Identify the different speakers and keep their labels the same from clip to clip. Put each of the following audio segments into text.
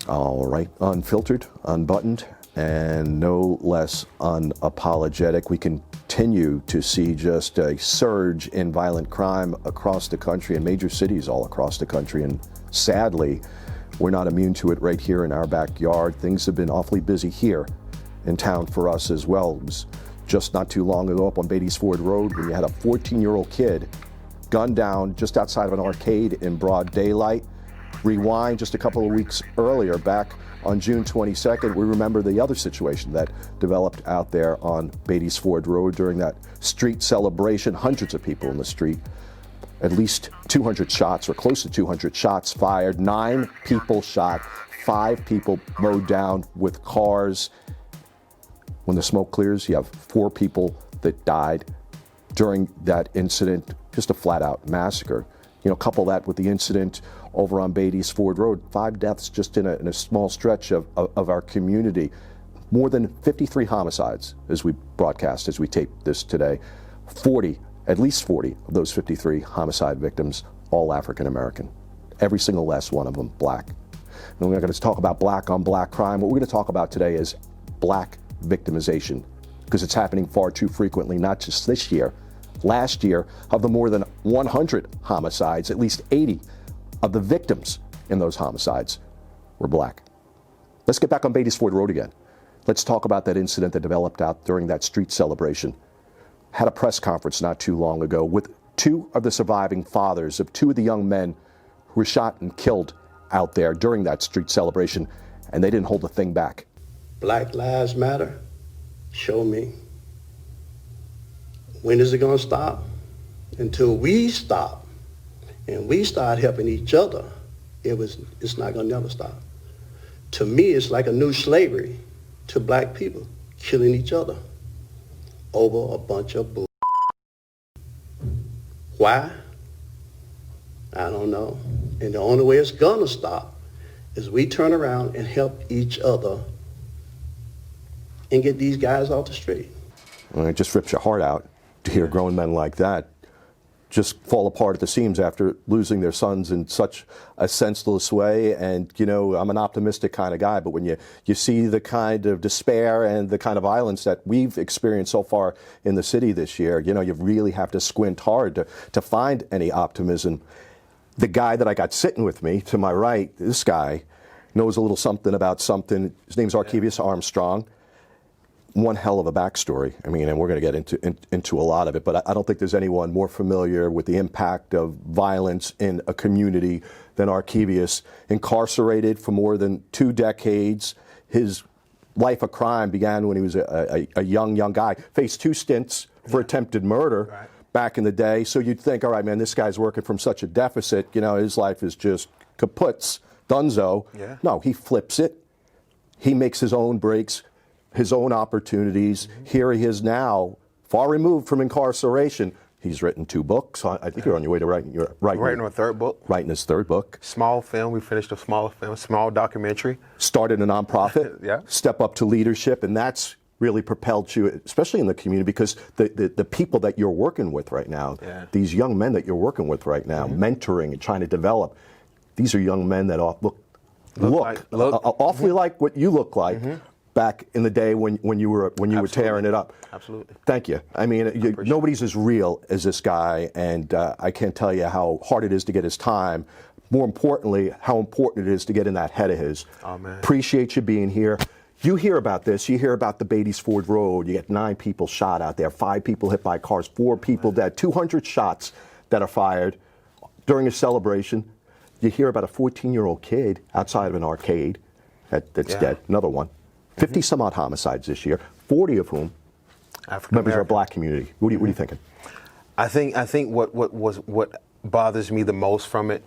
Speaker 1: All right, unfiltered, unbuttoned, and no less unapologetic. We continue to see just a surge in violent crime across the country, in major cities all across the country, and sadly, we're not immune to it right here in our backyard. Things have been awfully busy here in town for us as well. It was just not too long ago up on Beatties Ford Road when you had a 14-year-old kid gunned down just outside of an arcade in broad daylight. Rewind just a couple of weeks earlier, back on June 22nd, we remember the other situation that developed out there on Beatties Ford Road during that street celebration. Hundreds of people in the street, at least 200 shots or close to 200 shots fired, 9 people shot, 5 people mowed down with cars. When the smoke clears, you have 4 people that died during that incident, just a flat out massacre. You know, couple that with the incident over on Beatties Ford Road, 5 deaths just in a small stretch of our community. More than 53 homicides as we broadcast, as we tape this today. At least 40 of those 53 homicide victims, all African American. Every single last one of them black. And we're not going to talk about black on black crime. What we're going to talk about today is black victimization, because it's happening far too frequently, not just this year. Last year, of the more than 100 homicides, at least 80 of the victims in those homicides were black. Let's get back on Beatties Ford Road again. Let's talk about that incident that developed out during that street celebration. Had a press conference not too long ago with 2 of the surviving fathers of 2 of the young men who were shot and killed out there during that street celebration, and they didn't hold the thing back.
Speaker 2: Black Lives Matter, show me. When is it going to stop? Until we stop and we start helping each other, it's not going to never stop. To me, it's like a new slavery to black people, killing each other over a bunch of bull. Why? I don't know. And the only way it's going to stop is we turn around and help each other and get these guys off the street.
Speaker 1: Well, it just rips your heart out to hear grown men like that just fall apart at the seams after losing their sons in such a senseless way. And, you know, I'm an optimistic kind of guy, but when you see the kind of despair and the kind of violence that we've experienced so far in the city this year, you know, you really have to squint hard to find any optimism. The guy that I got sitting with me to my right, this guy, knows a little something about something. His name's Arkevious Armstrong. One hell of a backstory. I mean, and we're going to get into a lot of it, but I don't think there's anyone more familiar with the impact of violence in a community than Arkevious. Incarcerated for more than 2 decades. His life of crime began when he was a young guy. Faced 2 stints for attempted murder back in the day. So you'd think, all right, man, this guy's working from such a deficit. You know, his life is just kaputs, dunzo. Yeah. No, he flips it. He makes his own breaks, his own opportunities. Here he is now, far removed from incarceration. He's written 2 books. I think you're on your way to writing
Speaker 3: a 3rd book.
Speaker 1: Writing his 3rd book.
Speaker 3: Small film. We finished a small film, small documentary.
Speaker 1: Started a nonprofit.
Speaker 3: Yeah.
Speaker 1: Step up to leadership, and that's really propelled you, especially in the community, because the people that you're working with right now, these young men that you're working with right now, mentoring and trying to develop, these are young men that look awfully like what you look like. Back in the day when you were tearing it up.
Speaker 3: Absolutely.
Speaker 1: Thank you. I mean, nobody's as real as this guy, and I can't tell you how hard it is to get his time. More importantly, how important it is to get in that head of his.
Speaker 3: Oh, man.
Speaker 1: Appreciate you being here. You hear about this. You hear about the Beatties Ford Road. You get 9 people shot out there, 5 people hit by cars, 4 people dead, 200 shots that are fired during a celebration. You hear about a 14-year-old kid outside of an arcade that's dead. Another one. 50 some odd homicides this year, 40 of whom members of our black community. What are you thinking?
Speaker 3: I think what bothers me the most from it,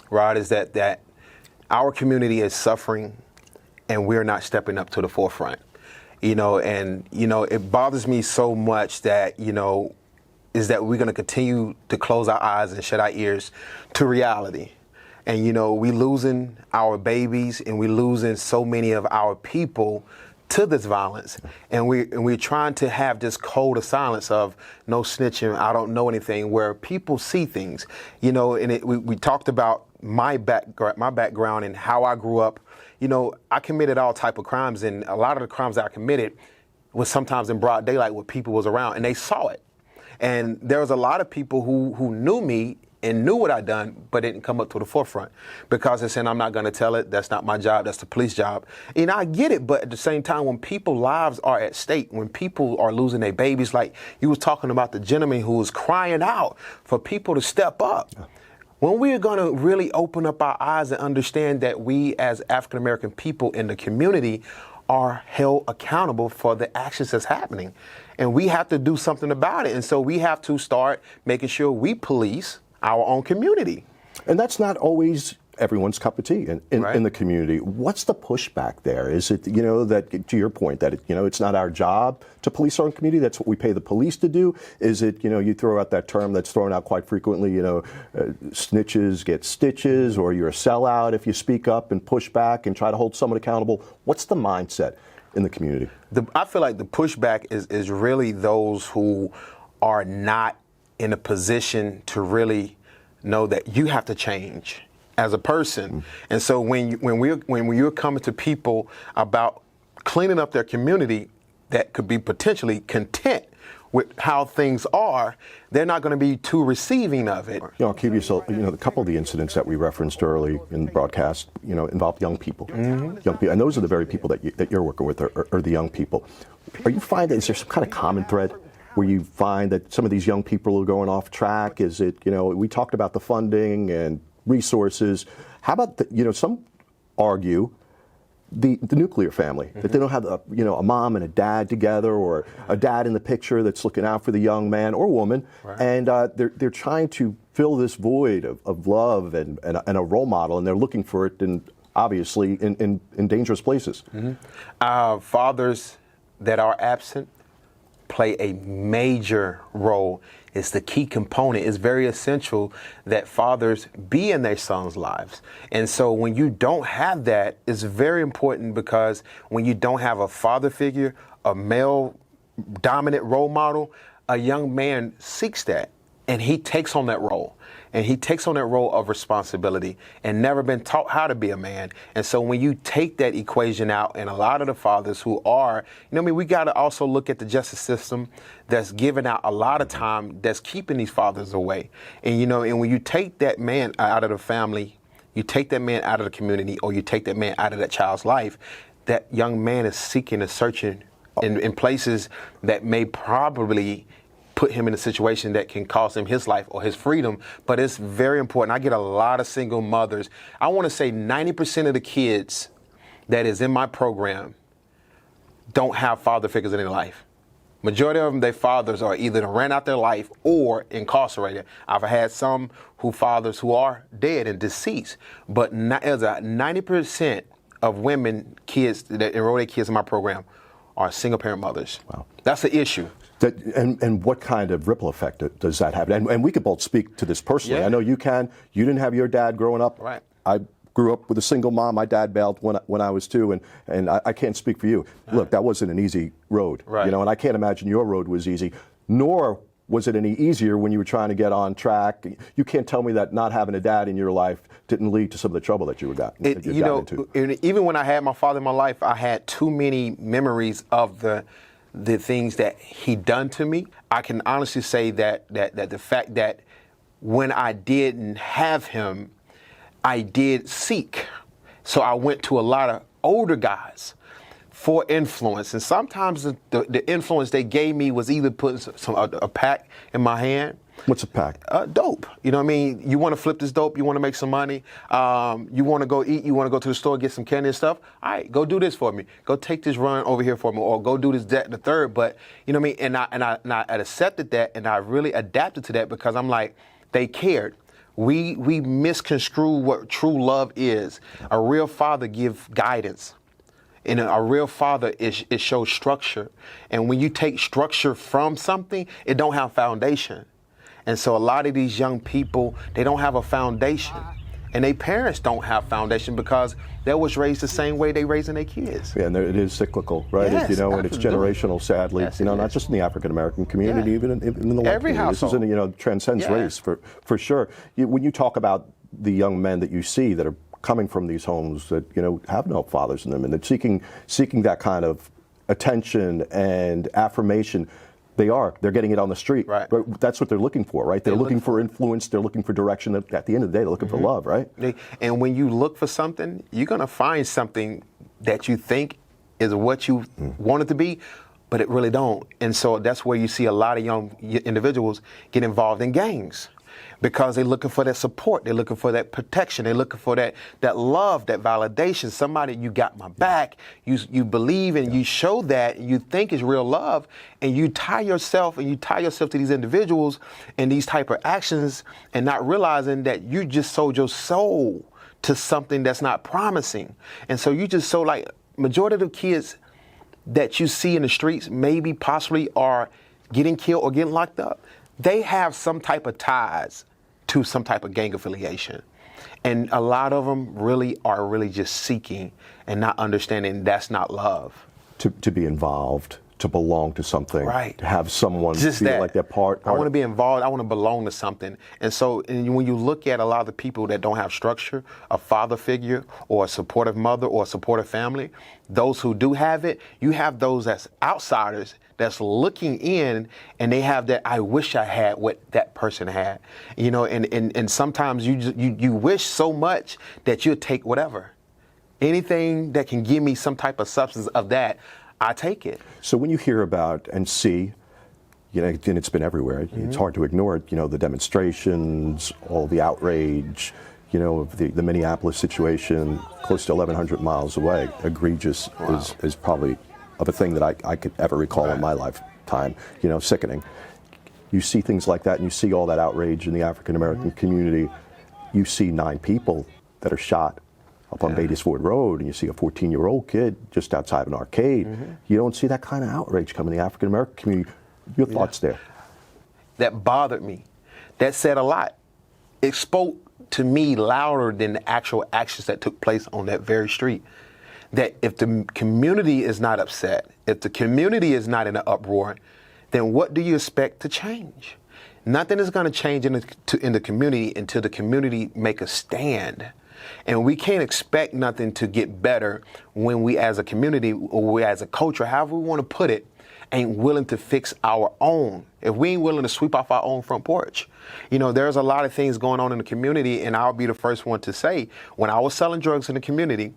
Speaker 3: Rod, is that our community is suffering and we're not stepping up to the forefront. You know, and you know, it bothers me so much that, you know, is that we're going to continue to close our eyes and shut our ears to reality. And, you know, we losing our babies and we losing so many of our people to this violence. And we're trying to have this code of silence of no snitching, I don't know anything, where people see things, you know, and we talked about my background and how I grew up, you know, I committed all type of crimes, and a lot of the crimes that I committed was sometimes in broad daylight where people was around and they saw it. And there was a lot of people who knew me and knew what I'd done, but didn't come up to the forefront because they're saying, I'm not going to tell it. That's not my job. That's the police job. And I get it. But at the same time, when people's lives are at stake, when people are losing their babies, like you was talking about the gentleman who was crying out for people to step up. Yeah. When we're going to really open up our eyes and understand that we as African-American people in the community are held accountable for the actions that's happening. And we have to do something about it. And so we have to start making sure we police our own community.
Speaker 1: And that's not always everyone's cup of tea
Speaker 3: Right.
Speaker 1: in the community. What's the pushback there? Is it, you know, that to your point that, it's not our job to police our own community? That's what we pay the police to do? Is it, you throw out that term that's thrown out quite frequently, snitches get stitches, or you're a sellout if you speak up and push back and try to hold someone accountable? What's the mindset in the community?
Speaker 3: I feel like the pushback is really those who are not in a position to really know that you have to change as a person. And so when you're coming to people about cleaning up their community that could be potentially content with how things are, they're not going to be too receiving of it.
Speaker 1: Arkevious, a couple of the incidents that we referenced early in the broadcast, involved young people. Young people, and those are the very people that you're working with are the young people. Are you finding, is there some kind of common thread where you find that some of these young people are going off track? Is it, we talked about the funding and resources. How about, some argue the nuclear family, that they don't have a mom and a dad together, or a dad in the picture that's looking out for the young man or woman,
Speaker 3: Right.
Speaker 1: and they're trying to fill this void of love and a role model, and they're looking for it obviously in dangerous places.
Speaker 3: Fathers that are absent play a major role. It's the key component. It's very essential that fathers be in their sons' lives. And so when you don't have that, it's very important, because when you don't have a father figure, a male dominant role model, a young man seeks that, and he takes on that role. And he takes on that role of responsibility and never been taught how to be a man. And so when you take that equation out, and a lot of the fathers who are, we got to also look at the justice system that's giving out a lot of time that's keeping these fathers away. And, and when you take that man out of the family, you take that man out of the community, or you take that man out of that child's life, that young man is seeking and searching in places that may probably put him in a situation that can cost him his life or his freedom. But it's very important. I get a lot of single mothers. I want to say 90% of the kids that is in my program don't have father figures in their life. Majority of them, their fathers are either ran out their life or incarcerated. I've had some fathers who are dead and deceased, but as a 90% of women, kids that enroll their kids in my program are single parent mothers.
Speaker 1: Wow.
Speaker 3: That's an issue.
Speaker 1: And what kind of ripple effect does that have? And we could both speak to this personally.
Speaker 3: Yeah.
Speaker 1: I know you can. You didn't have your dad growing up.
Speaker 3: Right.
Speaker 1: I grew up with a single mom. My dad bailed when I was 2, and I can't speak for you. Look, that wasn't an easy road.
Speaker 3: Right.
Speaker 1: And I can't imagine your road was easy, nor was it any easier when you were trying to get on track. You can't tell me that not having a dad in your life didn't lead to some of the trouble that you got into.
Speaker 3: Even when I had my father in my life, I had too many memories of the things that he done to me. I can honestly say that the fact that when I didn't have him, I did seek. So I went to a lot of older guys for influence. And sometimes the influence they gave me was either putting a pack in my hand.
Speaker 1: What's a pack?
Speaker 3: Dope. You know what I mean? You want to flip this dope, you want to make some money, you want to go eat, you want to go to the store, get some candy and stuff. All right, go do this for me. Go take this run over here for me, or go do this, that, and the third. But, you know what I mean? And I accepted that, and I really adapted to that, because I'm like, they cared. We misconstrue what true love is. A real father gives guidance. And a real father it shows structure. And when you take structure from something, it don't have foundation. And so a lot of these young people, they don't have a foundation. And their parents don't have foundation, because they was raised the same way they raising their kids.
Speaker 1: Yeah, and it is cyclical, right?
Speaker 3: Yes,
Speaker 1: and it's generational, sadly.
Speaker 3: Yes,
Speaker 1: not just in the African American community, even in the white
Speaker 3: Every
Speaker 1: community.
Speaker 3: household.
Speaker 1: This is transcends race for sure. When you talk about the young men that you see that are coming from these homes that, you know, have no fathers in them, and they're seeking that kind of attention and affirmation. They're getting it on the street.
Speaker 3: Right.
Speaker 1: But that's what they're looking for, right? They're looking for influence. They're looking for direction. At the end of the day, they're looking for love, right?
Speaker 3: And when you look for something, you're going to find something that you think is what you want it to be, but it really don't. And so that's where you see a lot of young individuals get involved in gangs, because they're looking for that support, they're looking for that protection, they're looking for that love, that validation. Somebody, you got my back, you believe, and you show that, you think is real love, and you tie yourself to these individuals and these type of actions, and not realizing that you just sold your soul to something that's not promising. And so you just sold, like, majority of the kids that you see in the streets maybe possibly are getting killed or getting locked up. They have some type of ties to some type of gang affiliation. And a lot of them are really just seeking and not understanding that's not love.
Speaker 1: To be involved, to belong to something,
Speaker 3: right?
Speaker 1: To have someone
Speaker 3: just
Speaker 1: feel
Speaker 3: that.
Speaker 1: Like they're part.
Speaker 3: I want to be involved. I want to belong to something. And so when you look at a lot of the people that don't have structure, a father figure or a supportive mother or a supportive family, those who do have it, you have those that's outsiders that's looking in, and they have that, I wish I had what that person had, you know, and sometimes you wish so much that you'll take whatever, anything that can give me some type of substance of that, I take it.
Speaker 1: So when you hear about and see, you know, and it's been everywhere, it's hard to ignore it, you know, the demonstrations, all the outrage, you know, the Minneapolis situation, close to 1,100 miles away, egregious. Wow. is probably of a thing that I could ever recall in my lifetime, you know, sickening. You see things like that, and you see all that outrage in the African American community. You see 9 people that are shot up on Beatties Ford Road, and you see a 14-year-old kid just outside an arcade. You don't see that kind of outrage come in the African American community. Your thoughts there? That
Speaker 3: bothered me. That said a lot. It spoke to me louder than the actual actions that took place on that very street. That if the community is not upset, if the community is not in an uproar, then what do you expect to change? Nothing is going to change in the community until the community make a stand. And we can't expect nothing to get better when we as a community or we as a culture, however we want to put it, ain't willing to fix our own. If we ain't willing to sweep off our own front porch. You know, there's a lot of things going on in the community, and I'll be the first one to say, when I was selling drugs in the community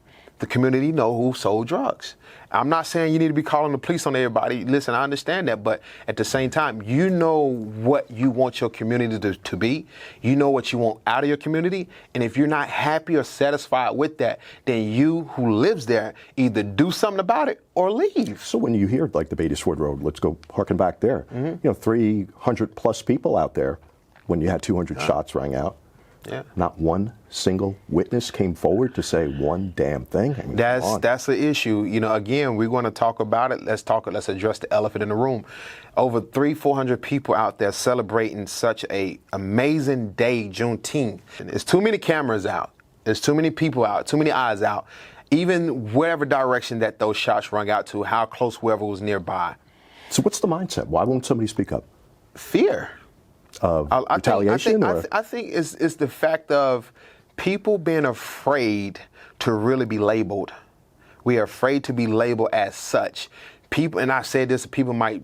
Speaker 3: know who sold drugs. I'm not saying you need to be calling the police on everybody. Listen, I understand that, but at the same time, you know what you want your community to be. You know what you want out of your community. And if you're not happy or satisfied with that, then you who lives there either do something about it or leave.
Speaker 1: So when you hear like the Beatties Ford Road, let's go harken back there. You know, 300 plus people out there when you had 200 shots rang out.
Speaker 3: Yeah.
Speaker 1: Not one single witness came forward to say one damn thing. I mean,
Speaker 3: that's the issue. You know, again, we're going to talk about it. Let's address the elephant in the room. Over 300-400 people out there celebrating such a amazing day, Juneteenth. There's too many cameras out. There's too many people out, too many eyes out. Even whatever direction that those shots rung out to, how close whoever was nearby.
Speaker 1: So what's the mindset? Why won't somebody speak up?
Speaker 3: Fear.
Speaker 1: Retaliation?
Speaker 3: I think it's the fact of people being afraid to really be labeled. We are afraid to be labeled as such. People, and I said this, people might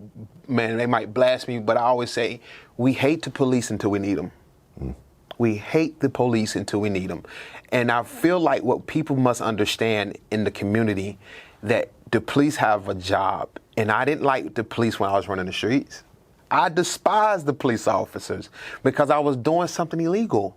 Speaker 3: blast me, but I always say, we hate the police until we need them. We hate the police until we need them. And I feel like what people must understand in the community, that the police have a job. And I didn't like the police when I was running the streets. I despised the police officers because I was doing something illegal.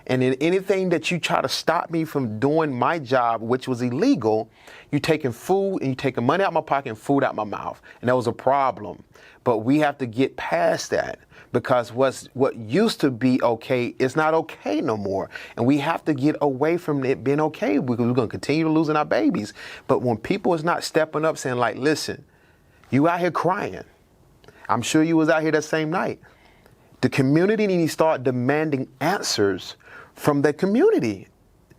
Speaker 3: And in anything that you try to stop me from doing my job, which was illegal, you taking food and you taking money out my pocket and food out my mouth. And that was a problem. But we have to get past that, because what used to be okay is not okay no more. And we have to get away from it being okay, because we're going to continue losing our babies. But when people is not stepping up saying, like, listen, you out here crying. I'm sure you was out here that same night. The community needs to start demanding answers from the community.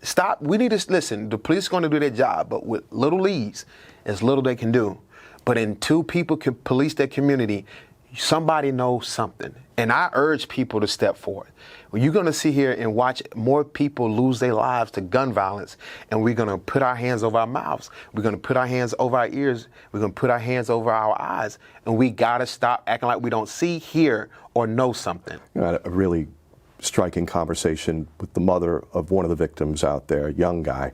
Speaker 3: Stop. We need to listen. The police are going to do their job, but with little leads, as little they can do. But until people can police their community, somebody knows something. And I urge people to step forward. Well, you're going to sit here and watch more people lose their lives to gun violence, and we're going to put our hands over our mouths. We're going to put our hands over our ears. We're going to put our hands over our eyes, and we got to stop acting like we don't see, hear, or know something.
Speaker 1: I had a really striking conversation with the mother of one of the victims out there, a young guy.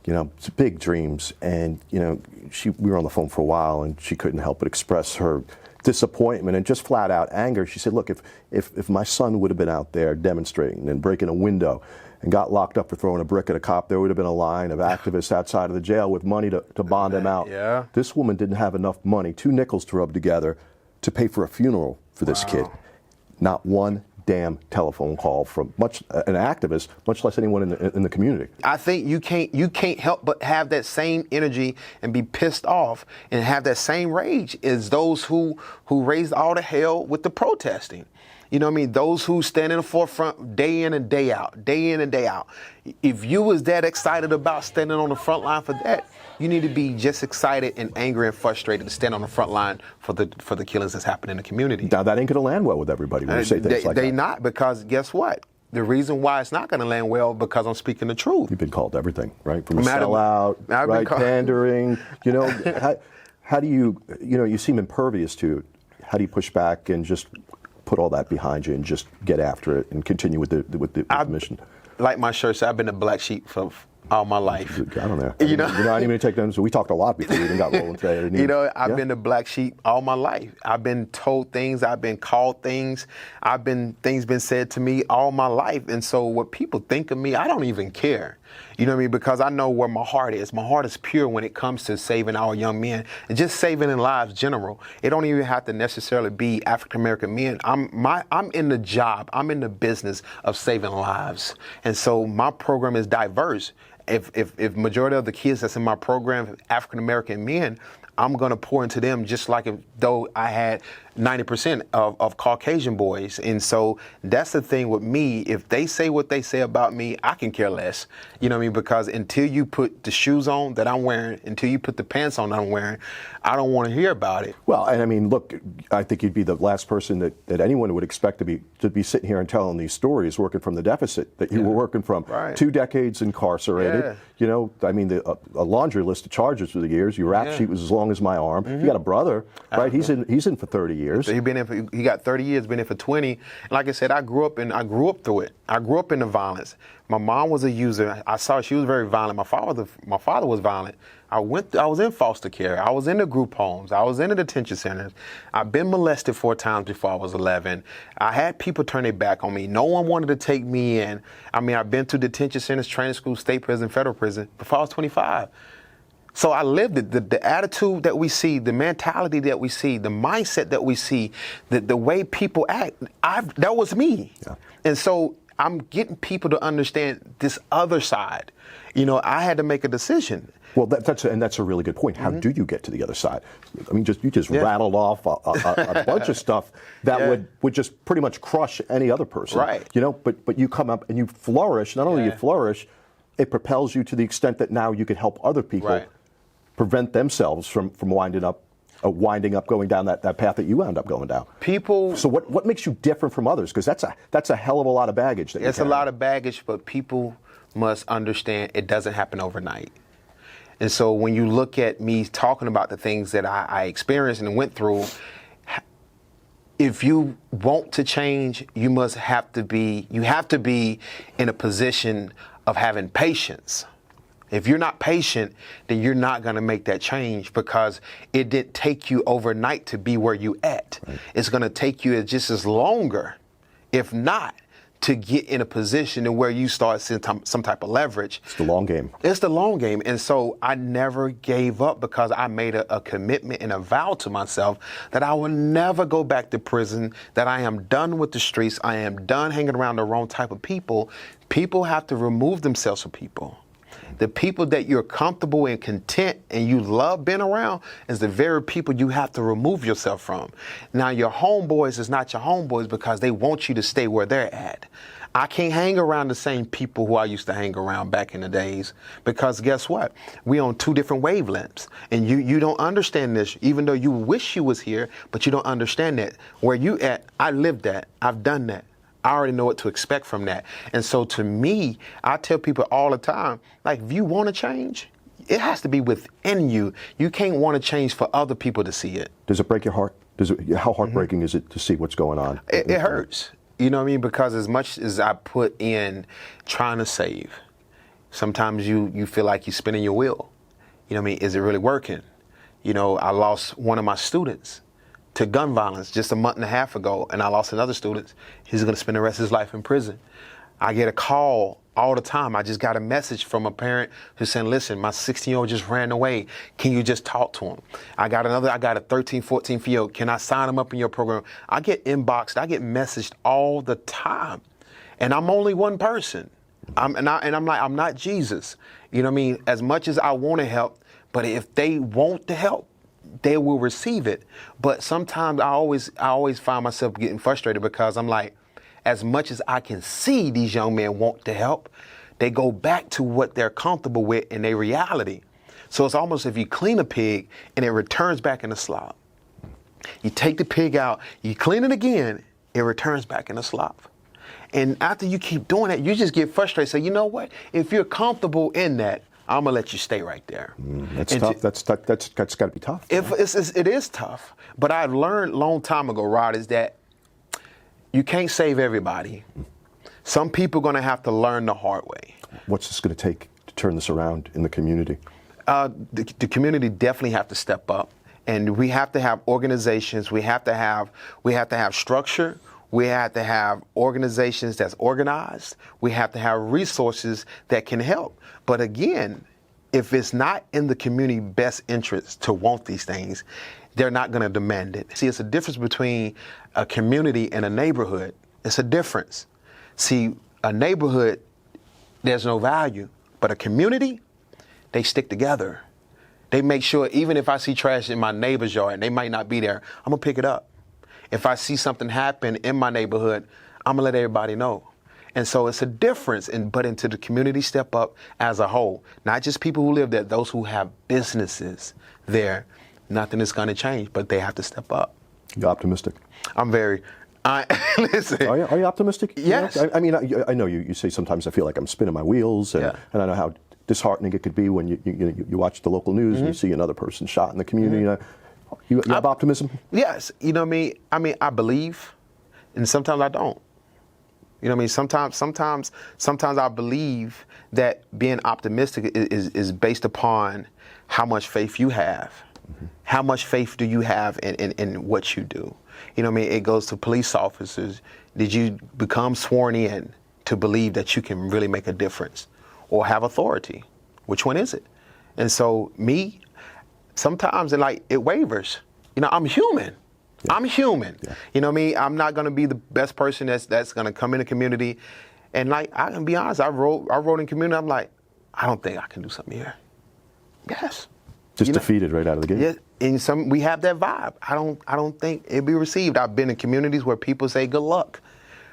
Speaker 1: It's big dreams, and we were on the phone for a while, and she couldn't help but express her disappointment and just flat out anger. She said, look, if my son would have been out there demonstrating and breaking a window and got locked up for throwing a brick at a cop, there would have been a line of activists outside of the jail with money to bond him out.
Speaker 3: Yeah.
Speaker 1: This woman didn't have enough money, 2 nickels to rub together, to pay for a funeral for this kid. Not one damn telephone call from an activist, much less anyone in the community.
Speaker 3: I think you can't help but have that same energy and be pissed off and have that same rage as those who raised all the hell with the protesting. You know what I mean? Those who stand in the forefront day in and day out, day in and day out. If you was that excited about standing on the front line for that, you need to be just excited and angry and frustrated to stand on the front line for the killings that's happening in the community.
Speaker 1: Now, that ain't going to land well with everybody when you say things like that.
Speaker 3: They not, because guess what? The reason why it's not going to land well because I'm speaking the truth.
Speaker 1: You've been called everything, right? From a sellout, right? Pandering. How do you seem impervious to it. How do you push back and just put all that behind you and just get after it and continue with the mission?
Speaker 3: Like my shirt said, I've been a black sheep for all my life.
Speaker 1: I don't know. I didn't even take them. So we talked a lot before we even got rolling today.
Speaker 3: I've been a black sheep all my life. I've been told things. I've been called things. Things been said to me all my life. And so what people think of me, I don't even care. You know what I mean? Because I know where my heart is. My heart is pure when it comes to saving our young men and just saving in lives general. It don't even have to necessarily be African American men. I'm in the job. I'm in the business of saving lives. And so my program is diverse. If majority of the kids that's in my program African American men, I'm going to pour into them just like though I had 90% of Caucasian boys. And so that's the thing with me. If they say what they say about me, I can care less. You know what I mean? Because until you put the shoes on that I'm wearing, until you put the pants on that I'm wearing, I don't want to hear about it.
Speaker 1: Well, and I mean, look, I think you'd be the last person that anyone would expect to be sitting here and telling these stories, working from the deficit that you were working from. Right. 2 decades incarcerated.
Speaker 3: Yeah.
Speaker 1: I mean, a laundry list of charges through the years. Your rap sheet was as long as my arm. You got a brother, right? He's in for 30 years.
Speaker 3: So he got 30 years, been in for 20. And like I said, I grew up through it. I grew up in the violence. My mom was a user. I saw she was very violent. My father was violent. I was in foster care. I was in the group homes. I was in the detention centers. I've been molested 4 times before I was 11. I had people turn their back on me. No one wanted to take me in. I mean, I've been to detention centers, training school, state prison, federal prison before I was 25. So I lived it. The attitude that we see, the mentality that we see, the mindset that we see, the way people act, that was me. Yeah. And so I'm getting people to understand this other side. I had to make a decision.
Speaker 1: Well, that's a really good point. How do you get to the other side? I mean, you just rattled off a bunch of stuff that would just pretty much crush any other person.
Speaker 3: Right.
Speaker 1: But you come up and you flourish. Not only you flourish, it propels you to the extent that now you can help other people prevent themselves from winding up going down that path that you wound up going down. So what makes you different from others? Because that's a hell of a lot of baggage.
Speaker 3: It's a lot of baggage, but people must understand it doesn't happen overnight. And so when you look at me talking about the things that I experienced and went through, if you want to change, you have to be in a position of having patience. If you're not patient, then you're not going to make that change, because it didn't take you overnight to be where you at. Right. It's going to take you just as longer, if not, to get in a position to where you start seeing some type of leverage.
Speaker 1: It's the long game.
Speaker 3: It's the long game. And so I never gave up, because I made a commitment and a vow to myself that I will never go back to prison, that I am done with the streets. I am done hanging around the wrong type of people. People have to remove themselves from people. The people that you're comfortable and content and you love being around is the very people you have to remove yourself from. Now, your homeboys is not your homeboys because they want you to stay where they're at. I can't hang around the same people who I used to hang around back in the days, because guess what? We on two different wavelengths, and you don't understand this, even though you wish you was here, but you don't understand that. Where you at, I lived that, I've done that. I already know what to expect from that. And so to me, I tell people all the time, like, if you want to change, it has to be within you. You can't want to change for other people to see it.
Speaker 1: Does it break your heart? How heartbreaking is it to see what's going on?
Speaker 3: It hurts. You know what I mean? Because as much as I put in trying to save, sometimes you feel like you're spinning your wheel. You know what I mean? Is it really working? You know, I lost one of my students to gun violence just a month and a half ago, and I lost another student. He's going to spend the rest of his life in prison. I get a call all the time. I just got a message from a parent who's saying, listen, my 16-year-old just ran away. Can you just talk to him? I got a 13, 14-year-old. Can I sign him up in your program? I get inboxed. I get messaged all the time. And I'm only one person. I'm not Jesus. You know what I mean? As much as I want to help, but if they want the help, they will receive it. But sometimes I always find myself getting frustrated, because I'm like, as much as I can see these young men want to help, they go back to what they're comfortable with in their reality. So it's almost if you clean a pig and it returns back in the slop. You take the pig out, you clean it again, it returns back in the slop. And after you keep doing that, you just get frustrated. Say, you know what? If you're comfortable in that, I'm gonna let you stay right there.
Speaker 1: That's tough. That's got to be tough.
Speaker 3: It is tough. But I've learned a long time ago, Rod, is that you can't save everybody. Some people are going to have to learn the hard way.
Speaker 1: What's this going to take to turn this around in the community?
Speaker 3: The community definitely have to step up, and we have to have organizations. We have to have structure. We have to have organizations that's organized. We have to have resources that can help. But again, if it's not in the community best interest to want these things, they're not going to demand it. See, it's a difference between a community and a neighborhood. It's a difference. See, a neighborhood, there's no value, but a community, they stick together. They make sure, even if I see trash in my neighbor's yard and they might not be there, I'm gonna pick it up. If I see something happen in my neighborhood, I'm gonna let everybody know. And so it's a difference, but into the community step up as a whole, not just people who live there, those who have businesses there. Nothing is going to change, but they have to step up.
Speaker 1: You're optimistic?
Speaker 3: I'm very. Listen.
Speaker 1: Are you optimistic?
Speaker 3: Yes.
Speaker 1: I mean, I know you say sometimes I feel like I'm spinning my wheels, and I know how disheartening it could be when you watch the local news and you see another person shot in the community. You have optimism?
Speaker 3: Yes. You know what I mean? I believe, and sometimes I don't. You know what I mean? Sometimes I believe that being optimistic is based upon how much faith you have. How much faith do you have in what you do? You know what I mean? It goes to police officers. Did you become sworn in to believe that you can really make a difference or have authority? Which one is it? And so me, sometimes it wavers. You know, I'm human. Yeah. I'm human. Yeah. You know what I mean? I'm not going to be the best person that's going to come in the community. And I can be honest, I wrote in community, I'm like, I don't think I can do something here. Yes.
Speaker 1: Just defeated right out of the gate.
Speaker 3: Yeah, and we have that vibe. I don't think it'd be received. I've been in communities where people say good luck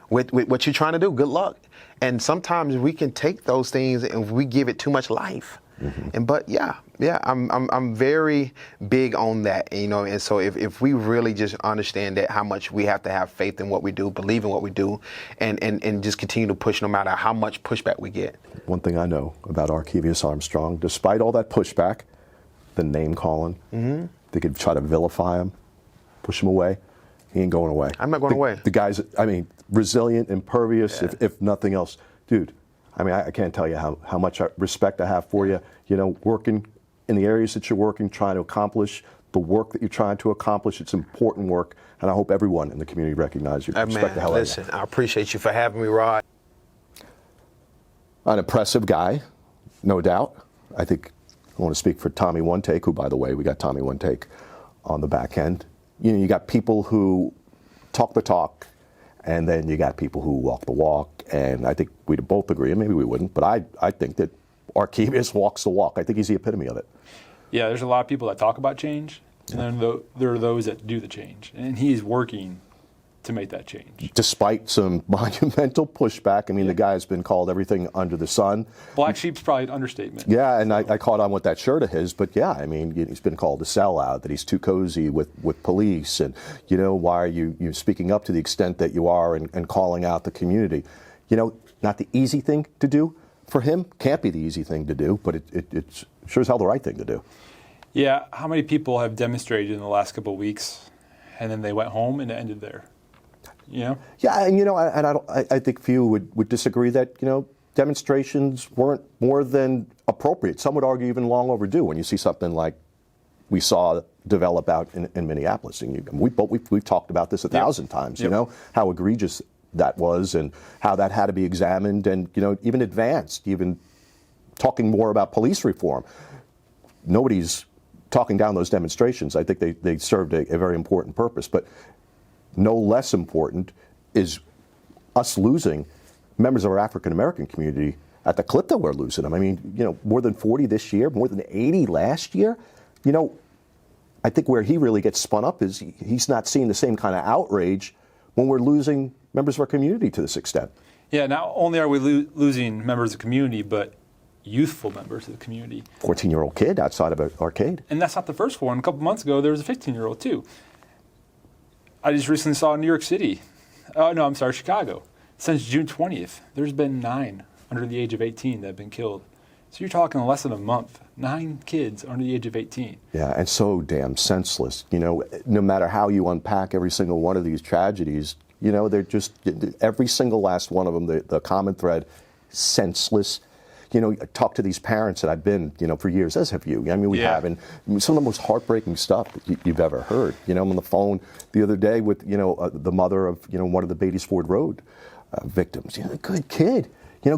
Speaker 3: with what you're trying to do. Good luck. And sometimes we can take those things and we give it too much life. But I'm very big on that, you know. And so if we really just understand that, how much we have to have faith in what we do, believe in what we do, and just continue to push no matter how much pushback we get.
Speaker 1: One thing I know about Arkevious Armstrong, despite all that pushback, the name calling, they could try to vilify him, push him away. He ain't going away.
Speaker 3: I'm not going away.
Speaker 1: The guy's, resilient, impervious, if nothing else. Dude, I can't tell you how much respect I have for you. You know, working in the areas that you're working, trying to accomplish the work that you're trying to accomplish. It's important work, and I hope everyone in the community recognizes you. Respect the hell out of you.
Speaker 3: Listen, I appreciate you for having me, Rod.
Speaker 1: An impressive guy, no doubt. I think I want to speak for Tommy One Take, who, by the way, we got Tommy One Take on the back end. You know, you got people who talk the talk, and then you got people who walk the walk. And I think we'd both agree, and maybe we wouldn't, but I think that Arkevious walks the walk. I think he's the epitome of it.
Speaker 4: Yeah, there's a lot of people that talk about change, and then there are those that do the change. And he's working to make that change.
Speaker 1: Despite some monumental pushback. I mean, the guy's been called everything under the sun.
Speaker 4: Black sheep's probably an understatement.
Speaker 1: Yeah, and I caught on with that shirt of his, but yeah, I mean, he's been called a sellout, that he's too cozy with police, and, why are you speaking up to the extent that you are and calling out the community? Not the easy thing to do for him, can't be the easy thing to do, but it's sure as hell the right thing to do.
Speaker 4: Yeah, how many people have demonstrated in the last couple of weeks, and then they went home and it ended there? Yeah,
Speaker 1: and I think few would disagree that demonstrations weren't more than appropriate. Some would argue even long overdue when you see something like we saw develop out in Minneapolis. And we've talked about this 1,000 times. How egregious that was and how that had to be examined and even advanced, even talking more about police reform. Nobody's talking down those demonstrations. I think they served a very important purpose, but no less important is us losing members of our African American community at the clip that we're losing them. I mean, more than 40 this year, more than 80 last year. I think where he really gets spun up is he's not seeing the same kind of outrage when we're losing members of our community to this extent. Yeah,
Speaker 4: not only are we losing members of the community, but youthful members of the community.
Speaker 1: 14-year-old kid outside of an arcade.
Speaker 4: And that's not the first one. A couple months ago, there was a 15-year-old too. I just recently saw in New York City. Chicago. Since June 20th, there's been 9 under the age of 18 that have been killed. So you're talking less than a month. 9 kids under the age of 18.
Speaker 1: Yeah, and so damn senseless. No matter how you unpack every single one of these tragedies, they're just, every single last one of them, the common thread, senseless. Talk to these parents that I've been, for years, as have you. I mean, we have, and some of the most heartbreaking stuff that you've ever heard. I'm on the phone the other day with, the mother of, one of the Beatties Ford Road victims. Good kid.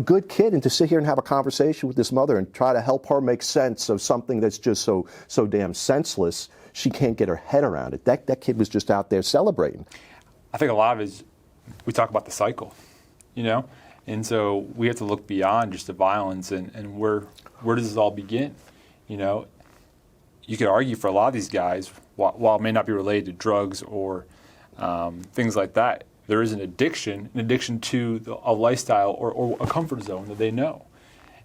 Speaker 1: Good kid, and to sit here and have a conversation with this mother and try to help her make sense of something that's just so damn senseless, she can't get her head around it. That kid was just out there celebrating.
Speaker 4: I think a lot of it is, we talk about the cycle, and so we have to look beyond just the violence and where does this all begin? You could argue for a lot of these guys, while it may not be related to drugs or things like that, there is an addiction to a lifestyle or a comfort zone that they know.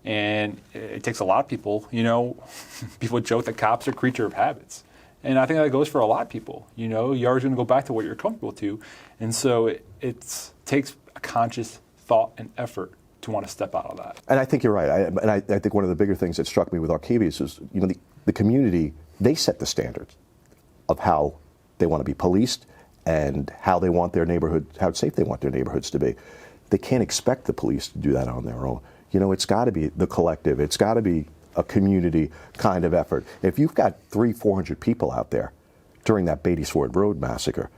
Speaker 4: And it takes a lot of people, people joke that cops are a creature of habits. And I think that goes for a lot of people. You're always going to go back to what you're comfortable to. And so it takes a conscious thought and effort to want to step out of that.
Speaker 1: And I think you're right. I think one of the bigger things that struck me with Arkevious is, the community, they set the standards of how they want to be policed and how they want their neighborhood, how safe they want their neighborhoods to be. They can't expect the police to do that on their own. It's got to be the collective. It's got to be a community kind of effort. If you've got 300-400 people out there during that Beatties Ford Road massacre,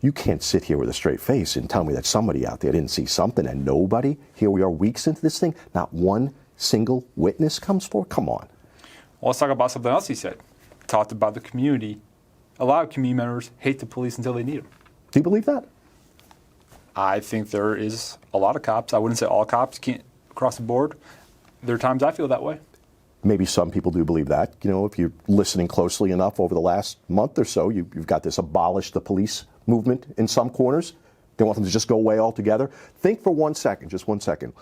Speaker 1: you can't sit here with a straight face and tell me that somebody out there didn't see something and nobody, here we are weeks into this thing, not one single witness comes forward? Come on.
Speaker 4: Well, let's talk about something else he said. Talked about the community. A lot of community members hate the police until they need them.
Speaker 1: Do you believe that?
Speaker 4: I think there is a lot of cops. I wouldn't say all cops can't across the board. There are times I feel that way.
Speaker 1: Maybe some people do believe that. If you're listening closely enough over the last month or so, you've got this abolish the police movement in some corners. They want them to just go away altogether. Think for 1 second, just 1 second,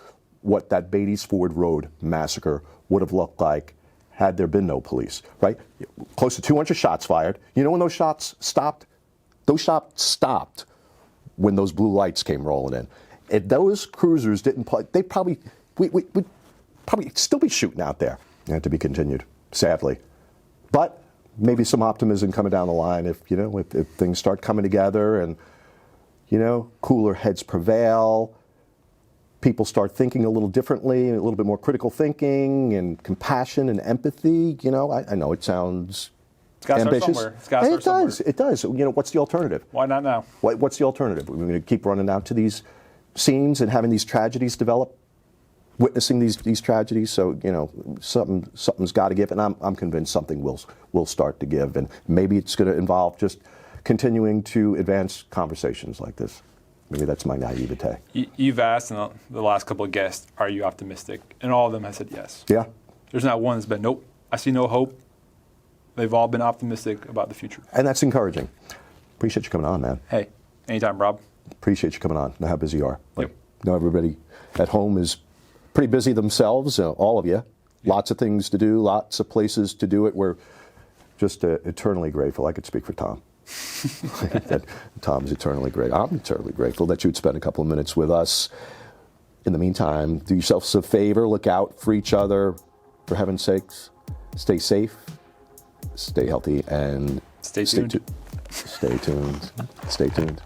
Speaker 1: what that Beatties Ford Road massacre would have looked like had there been no police, right? Close to 200 shots fired. When those shots stopped? Those shots stopped when those blue lights came rolling in. If those cruisers didn't play, we'd probably still be shooting out there. And to be continued, sadly. But maybe some optimism coming down the line if things start coming together and, cooler heads prevail. People start thinking a little differently, a little bit more critical thinking and compassion and empathy. I know it sounds ambitious.
Speaker 4: It's got to start somewhere.
Speaker 1: It does. What's the alternative?
Speaker 4: Why not now?
Speaker 1: What's the alternative? We're going to keep running out to these scenes and having these tragedies develop, witnessing these tragedies. So something's got to give, and I'm convinced something will start to give, and maybe it's going to involve just continuing to advance conversations like this. Maybe that's my naivete.
Speaker 4: You've asked in the last couple of guests, are you optimistic? And all of them have said yes.
Speaker 1: Yeah.
Speaker 4: There's not one that's been, nope, I see no hope. They've all been optimistic about the future.
Speaker 1: And that's encouraging. Appreciate you coming on, man.
Speaker 4: Hey, anytime, Rob.
Speaker 1: appreciate you coming on. I know how busy you are.
Speaker 4: Yep.
Speaker 1: I know everybody at home is pretty busy themselves, all of you. Lots of things to do, lots of places to do it. We're just eternally grateful. I could speak for Tom. Tom's eternally grateful. I'm eternally grateful that you'd spend a couple of minutes with us. In the meantime, do yourselves a favor, look out for each other, for heaven's sakes. Stay safe, stay healthy, and
Speaker 4: Stay tuned.
Speaker 1: Stay tuned. Stay tuned.